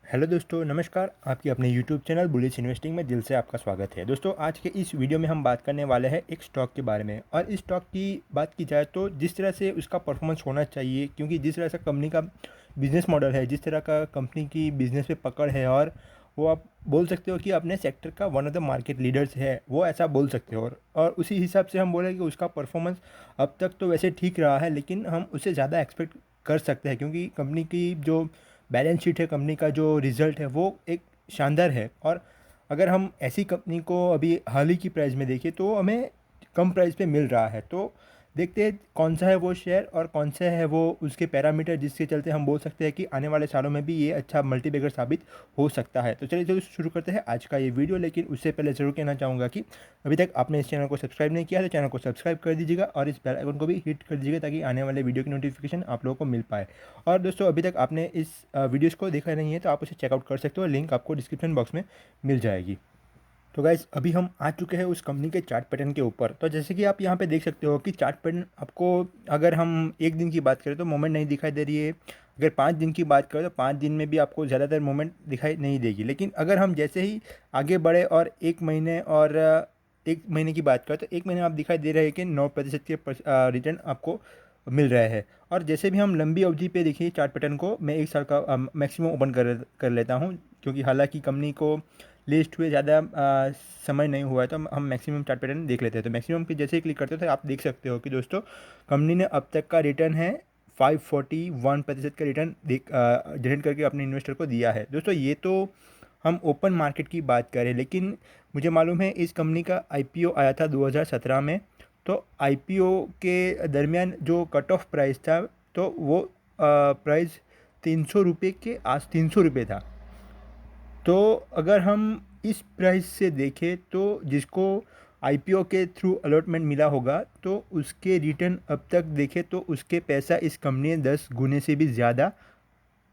Hello दोस्तों, नमस्कार। आपके अपने यूट्यूब चैनल बुलिश इन्वेस्टिंग में दिल से आपका स्वागत है। दोस्तों, आज के इस वीडियो में हम बात करने वाले हैं एक स्टॉक के बारे में। और इस स्टॉक की बात की जाए तो जिस तरह से उसका परफॉर्मेंस होना चाहिए, क्योंकि जिस तरह से कंपनी का बिजनेस मॉडल है, जिस तरह का कंपनी की बिजनेस पे पकड़ है, और वो आप बोल सकते हो कि अपने सेक्टर का one of the market leaders है, वो ऐसा बोल सकते हो। और उसी हिसाब से हम बोले कि उसका परफॉर्मेंस अब तक तो वैसे ठीक रहा है, लेकिन हम उससे ज़्यादा एक्सपेक्ट कर सकते हैं, क्योंकि कंपनी की जो बैलेंस शीट है, कंपनी का जो रिज़ल्ट है, वो एक शानदार है। और अगर हम ऐसी कंपनी को अभी हाल ही की प्राइस में देखें तो हमें कम प्राइस पे मिल रहा है। तो देखते हैं कौन सा है वो शेयर और कौन सा है वो उसके पैरामीटर, जिसके चलते हम बोल सकते हैं कि आने वाले सालों में भी ये अच्छा मल्टीबैगर साबित हो सकता है। तो चलिए तो शुरू करते हैं आज का ये वीडियो। लेकिन उससे पहले ज़रूर कहना चाहूँगा कि अभी तक आपने इस चैनल को सब्सक्राइब नहीं किया तो चैनल को सब्सक्राइब कर दीजिएगा और इस बेल आइकन को भी हिट कर दीजिएगा, ताकि आने वाले वीडियो की नोटिफिकेशन आप लोगों को मिल पाए। और दोस्तों, अभी तक आपने इस वीडियोस को देखा नहीं है तो आप उसे चेकआउट कर सकते हो, लिंक आपको डिस्क्रिप्शन बॉक्स में मिल जाएगी। तो गाइज़, अभी हम आ चुके हैं उस कंपनी के चार्ट पैटर्न के ऊपर। तो जैसे कि आप यहाँ पे देख सकते हो कि चार्ट पैटर्न आपको, अगर हम एक दिन की बात करें तो मोमेंट नहीं दिखाई दे रही है। अगर 5 दिन की बात करें तो 5 दिन में भी आपको ज़्यादातर मोमेंट दिखाई नहीं देगी। लेकिन अगर हम जैसे ही आगे बढ़े और एक महीने और 1 महीने की बात करें तो 1 महीने में आप दिखाई दे रहे हैं कि 9% के रिटर्न आपको मिल रहा है। और जैसे भी हम लंबी अवधि पे देखिए चार्ट पैटर्न को, मैं 1 साल का मैक्सिमम ओपन कर लेता हूँ, क्योंकि हालांकि कंपनी को लिस्ट हुए ज़्यादा समय नहीं हुआ है, तो हम मैक्सिमम चार्ट पैटर्न देख लेते हैं। तो मैक्सिमम पे जैसे ही क्लिक करते हो तो आप देख सकते हो कि दोस्तों, कंपनी ने अब तक का रिटर्न है 541% का रिटर्न जनरेट करके अपने इन्वेस्टर को दिया है। दोस्तों, ये तो हम ओपन मार्केट की बात करें, लेकिन मुझे मालूम है इस कंपनी का आईपीओ आया था 2017 में। तो आईपीओ के दरमियान जो कट ऑफ प्राइस था, तो वो प्राइस 300 रुपये के 300 रुपये था। तो अगर हम इस प्राइस से देखें तो जिसको आईपीओ के थ्रू अलॉटमेंट मिला होगा, तो उसके रिटर्न अब तक देखें तो उसके पैसा इस कंपनी ने 10 गुने से भी ज़्यादा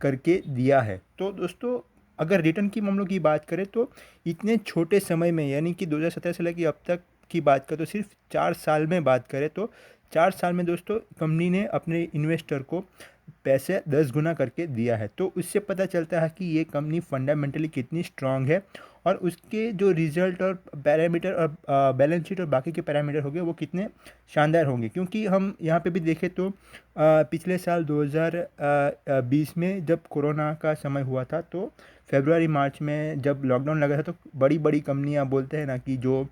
करके दिया है। तो दोस्तों, अगर रिटर्न की मामलों की बात करें तो इतने छोटे समय में, यानी कि 2017 से लेकर अब तक की बात करें तो सिर्फ 4 साल में बात करें तो 4 साल में दोस्तों कंपनी ने अपने इन्वेस्टर को पैसे 10 गुना करके दिया है। तो उससे पता चलता है कि ये कंपनी फंडामेंटली कितनी स्ट्रांग है, और उसके जो रिजल्ट और पैरामीटर और बैलेंस शीट और बाकी के पैरामीटर होंगे वो कितने शानदार होंगे। क्योंकि हम यहाँ पे भी देखें तो पिछले साल 2020 में जब कोरोना का समय हुआ था, तो फरवरी मार्च में जब लॉकडाउन लगा था, तो बड़ी बड़ी कंपनियाँ बोलते हैं ना कि जो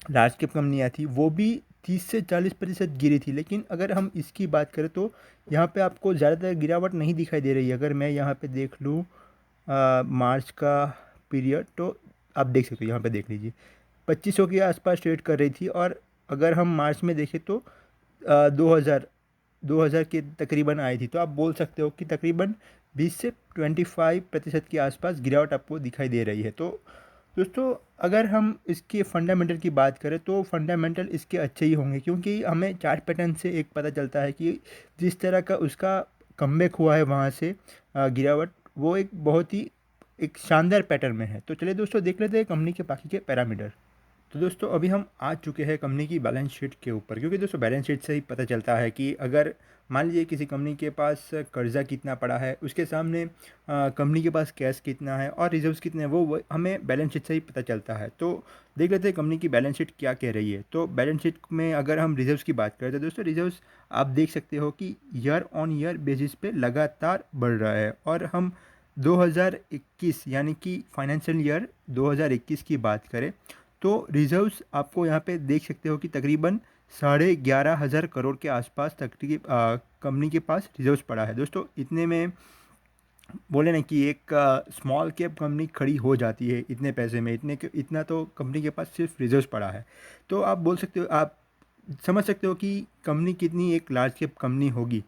लार्ज कैप कंपनियाँ थी, वो भी 30 से 40% गिरी थी। लेकिन अगर हम इसकी बात करें तो यहाँ पे आपको ज़्यादातर गिरावट नहीं दिखाई दे रही है। अगर मैं यहाँ पे देख लूँ मार्च का पीरियड, तो आप देख सकते हो, यहाँ पे देख लीजिए 2500 के आसपास ट्रेड कर रही थी। और अगर हम मार्च में देखें तो 2000 के तकरीबन आई थी। तो आप बोल सकते हो कि तकरीबन 20 से 25% के आसपास गिरावट आपको दिखाई दे रही है। तो दोस्तों, अगर हम इसके फंडामेंटल की बात करें तो फंडामेंटल इसके अच्छे ही होंगे, क्योंकि हमें चार्ट पैटर्न से एक पता चलता है कि जिस तरह का उसका कमबैक हुआ है वहाँ से गिरावट, वो एक बहुत ही एक शानदार पैटर्न में है। तो चलिए दोस्तों, देख लेते हैं कंपनी के बाकी के पैरामीटर। तो दोस्तों, अभी हम आ चुके हैं कंपनी की बैलेंस शीट के ऊपर, क्योंकि दोस्तों बैलेंस शीट से ही पता चलता है कि अगर मान लीजिए किसी कंपनी के पास कर्जा कितना पड़ा है, उसके सामने कंपनी के पास कैश कितना है और रिजर्व्स कितने हैं, वो हमें बैलेंस शीट से ही पता चलता है। तो देख लेते हैं कंपनी की बैलेंस शीट क्या कह रही है। तो बैलेंस शीट में अगर हम रिजर्व्स की बात करें तो दोस्तों, रिजर्व्स आप देख सकते हो कि ईयर ऑन ईयर बेसिस पे लगातार बढ़ रहा है। और हम 2021 यानी कि फाइनेंशियल ईयर 2021 की बात करें तो रिजर्व्स आपको यहाँ पे देख सकते हो कि तकरीबन 11,500 करोड़ के आसपास तक की कंपनी के पास रिजर्व्स पड़ा है। दोस्तों, इतने में बोले ना कि एक स्मॉल कैप कंपनी खड़ी हो जाती है इतने पैसे में, इतना तो कंपनी के पास सिर्फ रिजर्व्स पड़ा है। तो आप बोल सकते हो, आप समझ सकते हो कि कंपनी कितनी एक लार्ज कैप कंपनी होगी।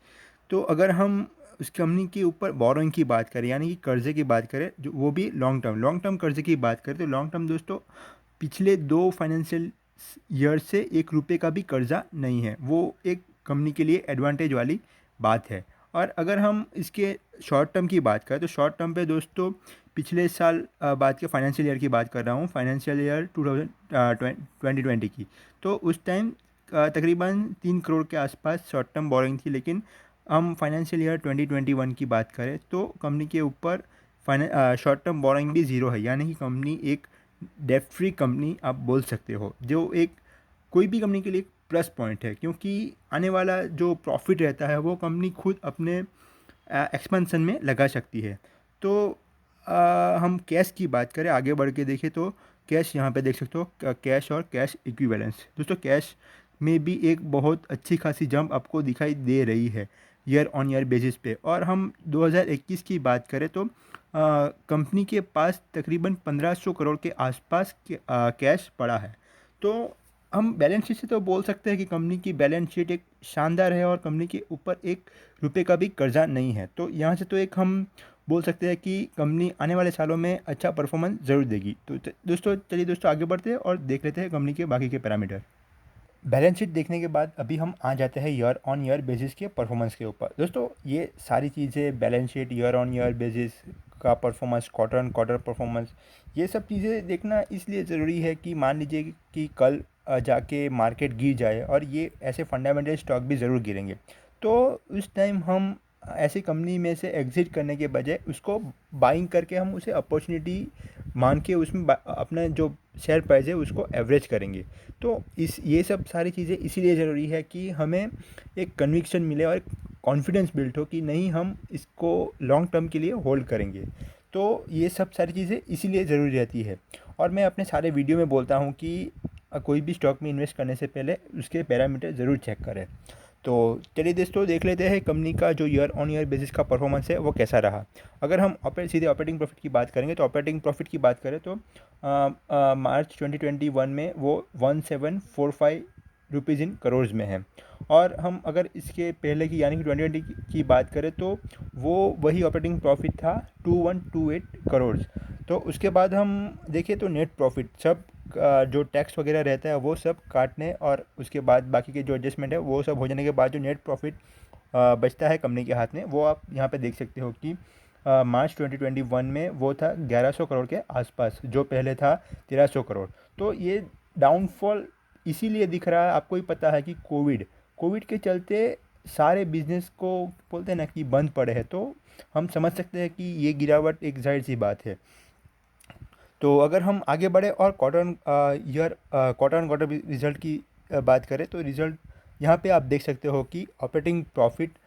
तो अगर हम उस कंपनी के ऊपर बोरोइंग की बात करें, यानी कि कर्जे की बात करें, जो वो भी लॉन्ग टर्म कर्जे की बात करें, तो लॉन्ग टर्म दोस्तों पिछले 2 फाइनेंशियल ईयर से 1 रुपये का भी कर्जा नहीं है। वो एक कंपनी के लिए एडवांटेज वाली बात है। और अगर हम इसके शॉर्ट टर्म की बात करें तो शॉर्ट टर्म पे दोस्तों पिछले साल बात के फाइनेंशियल ईयर की बात कर रहा हूँ, फाइनेंशियल ईयर 2020 की। तो उस टाइम तकरीबन 3 करोड़ के आसपास शॉर्ट टर्म बोरिंग थी। लेकिन हम फाइनेंशियल ईयर 2021 की बात करें तो कंपनी के ऊपर शॉर्ट टर्म बोरोइंग भी ज़ीरो है, यानी कि कंपनी एक डेट फ्री कंपनी आप बोल सकते हो, जो एक कोई भी कंपनी के लिए एक प्लस पॉइंट है, क्योंकि आने वाला जो प्रॉफिट रहता है वो कंपनी खुद अपने एक्सपेंशन में लगा सकती है। तो हम कैश की बात करें, आगे बढ़ के देखें तो कैश यहाँ पे देख सकते हो, कैश और कैश इक्विवेलेंस। दोस्तों कैश में भी एक बहुत अच्छी खासी जंप आपको दिखाई दे रही है ईयर ऑन ईयर बेसिस पे। और हम 2021 की बात करें तो कंपनी के पास तकरीबन 1500 करोड़ के आसपास कैश पड़ा है। तो हम बैलेंस शीट से तो बोल सकते हैं कि कंपनी की बैलेंस शीट एक शानदार है और कंपनी के ऊपर एक रुपए का भी कर्जा नहीं है। तो यहाँ से तो एक हम बोल सकते हैं कि कंपनी आने वाले सालों में अच्छा परफॉर्मेंस ज़रूर देगी। तो दोस्तों चलिए दोस्तों आगे बढ़ते हैं और देख लेते हैं कंपनी के बाकी के पैरामीटर। बैलेंस शीट देखने के बाद अभी हम आ जाते हैं ईयर ऑन ईयर बेसिस के परफॉर्मेंस के ऊपर। दोस्तों ये सारी चीज़ें, balance sheet, year on year basis का performance, quarter on quarter performance, ये सब चीज़ें देखना इसलिए ज़रूरी है कि मान लीजिए कि कल जाके मार्केट गिर जाए और ये ऐसे फंडामेंटल स्टॉक भी ज़रूर गिरेंगे, तो उस टाइम हम ऐसी कंपनी में से एग्ज़िट करने के बजाय उसको बाइंग करके हम उसे अपॉर्चुनिटी मान के उसमें अपना जो शेयर प्राइस है उसको एवरेज करेंगे। तो इस ये सब सारी चीज़ें इसीलिए ज़रूरी है कि हमें एक कन्विक्शन मिले और एक कॉन्फिडेंस बिल्ड हो कि नहीं, हम इसको लॉन्ग टर्म के लिए होल्ड करेंगे। तो ये सब सारी चीज़ें इसीलिए ज़रूरी रहती है। और मैं अपने सारे वीडियो में बोलता हूँ कि कोई भी स्टॉक में इन्वेस्ट करने से पहले उसके पैरामीटर ज़रूर चेक करें। तो चलिए दोस्तों देख लेते हैं कंपनी का जो ईयर ऑन ईयर बेसिस का परफॉर्मेंस है वो कैसा रहा। अगर हम सीधे ऑपरेटिंग प्रॉफिट की बात करेंगे तो ऑपरेटिंग प्रॉफिट की बात करें तो मार्च 2021 में वो 1745 रुपीज़ इन करोड़ में है। और हम अगर इसके पहले की यानी कि 2020 की बात करें तो वो वही ऑपरेटिंग प्रॉफिट था 2128 करोड़। तो उसके बाद हम देखें तो नेट प्रॉफिट सब जो टैक्स वगैरह रहता है वो सब काटने और उसके बाद बाकी के जो एडजस्टमेंट है वो सब हो जाने के बाद जो नेट प्रॉफिट बचता है कंपनी के हाथ में, वो आप यहाँ पे देख सकते हो कि मार्च 2021 में वो था 1100 करोड़ के आसपास, जो पहले था 1300 करोड़। तो ये डाउनफॉल इसीलिए दिख रहा है, आपको ही पता है कि कोविड के चलते सारे बिजनेस को बोलते हैं ना कि बंद पड़े हैं। तो हम समझ सकते हैं कि ये गिरावट एक जाहिर सी बात है। तो अगर हम आगे बढ़े और क्वार्टर ऑन क्वार्टर रिजल्ट की बात करें तो रिजल्ट यहाँ पे आप देख सकते हो कि ऑपरेटिंग प्रॉफिट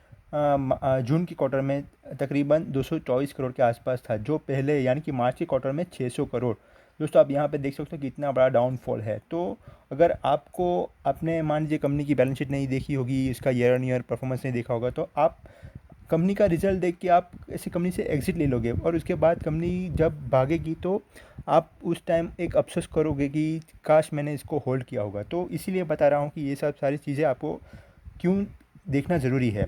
जून की क्वार्टर में तकरीबन 224 करोड़ के आसपास था, जो पहले यानी कि मार्च के क्वार्टर में 600 करोड़। दोस्तों आप यहाँ पे देख सकते हो कि इतना बड़ा डाउनफॉल है। तो अगर आपको अपने मान लीजिए कंपनी की बैलेंस शीट नहीं देखी होगी, इसका ईयर ऑन ईयर परफॉर्मेंस नहीं देखा होगा, तो आप कंपनी का रिजल्ट देख के आप ऐसी कंपनी से एग्ज़िट ले लोगे और उसके बाद कंपनी जब भागेगी तो आप उस टाइम एक अफ़सोस करोगे कि काश मैंने इसको होल्ड किया होगा। तो इसीलिए बता रहा हूँ कि ये सब सारी चीज़ें आपको क्यों देखना ज़रूरी है।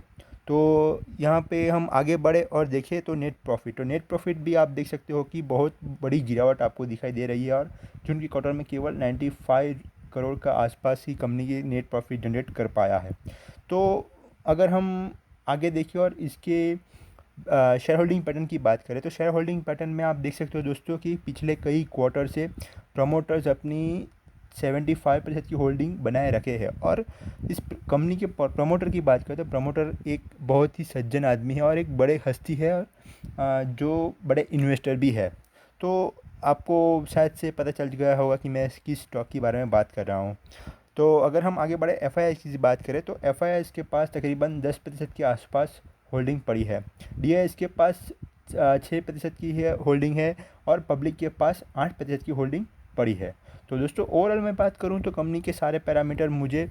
तो यहाँ पे हम आगे बढ़े और देखें तो नेट प्रॉफिट भी आप देख सकते हो कि बहुत बड़ी गिरावट आपको दिखाई दे रही है और जून की क्वार्टर में केवल 95 करोड़ का आसपास ही कंपनी की नेट प्रॉफिट जनरेट कर पाया है। तो अगर हम आगे देखिए और इसके शेयर होल्डिंग पैटर्न की बात करें तो शेयर होल्डिंग पैटर्न में आप देख सकते हो दोस्तों कि पिछले कई क्वार्टर से प्रमोटर्स अपनी 75% की होल्डिंग बनाए रखे हैं। और इस कंपनी के प्रमोटर की बात करें तो प्रमोटर एक बहुत ही सज्जन आदमी है और एक बड़े हस्ती है और जो बड़े इन्वेस्टर भी है। तो आपको शायद से पता चल गया होगा कि मैं किस स्टॉक के बारे में बात कर रहा हूँ। तो अगर हम आगे बढ़े एफ की बात करें तो एफ के पास तकरीबन 10% के आसपास होल्डिंग पड़ी है। डी के पास 6% की है होल्डिंग है और पब्लिक के पास 8% की होल्डिंग पड़ी है। तो दोस्तों ओवरऑल मैं बात करूं तो कंपनी के सारे पैरामीटर मुझे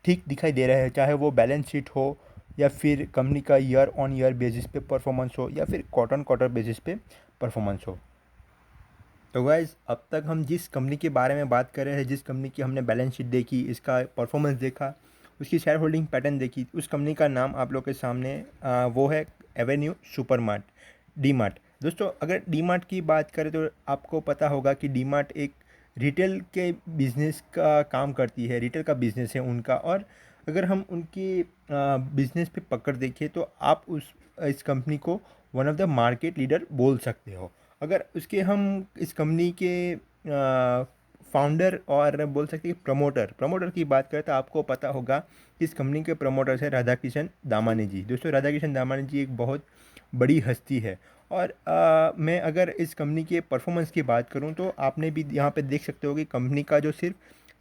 ठीक दिखाई दे रहे हैं, चाहे वो बैलेंस शीट हो या फिर कंपनी का ईयर ऑन ईयर बेसिस पे परफॉर्मेंस हो या फिर क्वार्टर ऑन क्वार्टर बेसिस पे परफॉर्मेंस हो। तो गाइज़ अब तक हम जिस कंपनी के बारे में बात कर रहे हैं, जिस कंपनी की हमने बैलेंस शीट देखी, इसका परफॉर्मेंस देखा, उसकी शेयर होल्डिंग पैटर्न देखी, उस कंपनी का नाम आप लोग के सामने वो है एवेन्यू सुपरमार्ट, डी मार्ट। दोस्तों अगर डी मार्ट की बात करें तो आपको पता होगा कि डी मार्ट एक रिटेल के बिज़नेस का काम करती है, रिटेल का बिज़नेस है उनका। और अगर हम उनके बिज़नेस पे पकड़ देखें तो आप इस कंपनी को one of the market leader बोल सकते हो। अगर उसके हम इस कंपनी के फाउंडर और बोल सकते हैं प्रमोटर की बात करें तो आपको पता होगा कि इस कंपनी के प्रमोटर्स हैं राधा किशन दामानी जी। दोस्तों राधा किशन दामानी जी एक बहुत बड़ी हस्ती है और मैं अगर इस कंपनी के परफॉर्मेंस की बात करूं तो आपने भी यहाँ पे देख सकते हो कि कंपनी का जो सिर्फ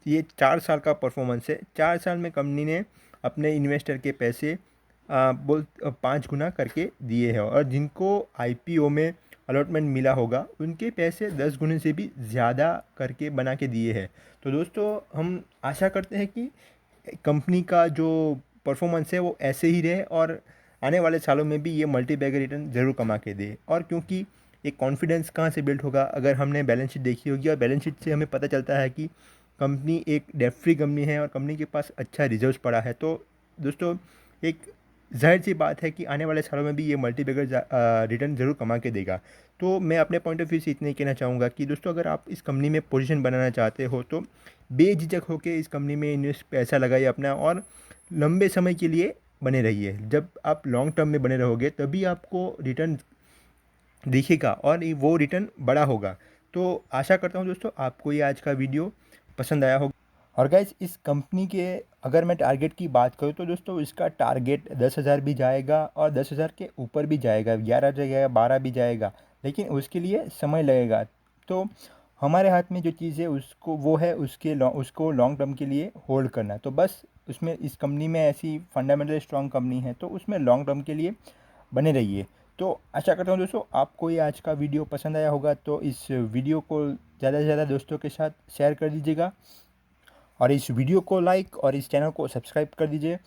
ये 4 साल का परफॉर्मेंस है, 4 साल में कंपनी ने अपने इन्वेस्टर के पैसे 5 गुना करके दिए हैं, और जिनको आईपीओ में अलॉटमेंट मिला होगा उनके पैसे 10 गुने से भी ज़्यादा करके बना के दिए हैं। तो दोस्तों हम आशा करते हैं कि कंपनी का जो परफॉर्मेंस है वो ऐसे ही रहे, और आने वाले सालों में भी ये मल्टी बैगर रिटर्न ज़रूर कमा के दे। और क्योंकि एक कॉन्फिडेंस कहाँ से बिल्ड होगा, अगर हमने बैलेंस शीट देखी होगी, और बैलेंस शीट से हमें पता चलता है कि कंपनी एक डेट फ्री कंपनी है और कंपनी के पास अच्छा रिजर्व्स पड़ा है। तो दोस्तों एक ज़ाहिर सी बात है कि आने वाले सालों में भी ये मल्टी बैगर रिटर्न ज़रूर कमा के देगा। तो मैं अपने पॉइंट ऑफ व्यू से इतना ही कहना चाहूँगा कि दोस्तों अगर आप इस कंपनी में पोजीशन बनाना चाहते हो तो बेझिझक होकर इस कंपनी में इन्वेस्ट पैसा लगाइए अपना, और लंबे समय के लिए बने रहिए। जब आप लॉन्ग टर्म में बने रहोगे तभी आपको रिटर्न दिखेगा, और वो रिटर्न बड़ा होगा। तो आशा करता हूँ दोस्तों आपको ये आज का वीडियो पसंद आया होगा। और गाइज इस कंपनी के अगर मैं टारगेट की बात करूँ तो दोस्तों इसका टारगेट 10,000 भी जाएगा और 10,000 के ऊपर भी जाएगा, 11 जाएगा, 12 भी जाएगा, लेकिन उसके लिए समय लगेगा। तो हमारे हाथ में जो चीज़ है उसको वो है उसको लॉन्ग टर्म के लिए होल्ड करना। तो बस उसमें इस कंपनी में ऐसी फंडामेंटल स्ट्रॉन्ग कंपनी है तो उसमें लॉन्ग टर्म के लिए बने रहिए। तो आशा करता हूँ दोस्तों आपको ये आज का वीडियो पसंद आया होगा, तो इस वीडियो को ज़्यादा से ज़्यादा दोस्तों के साथ शेयर कर दीजिएगा, और इस वीडियो को लाइक और इस चैनल को सब्सक्राइब कर दीजिए।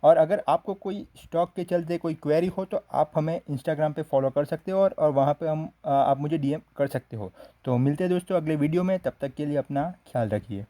और अगर आपको कोई स्टॉक के चलते कोई क्वेरी हो तो आप हमें इंस्टाग्राम पे फॉलो कर सकते हो, और वहाँ पे आप मुझे डीएम कर सकते हो। तो मिलते हैं दोस्तों अगले वीडियो में, तब तक के लिए अपना ख्याल रखिए।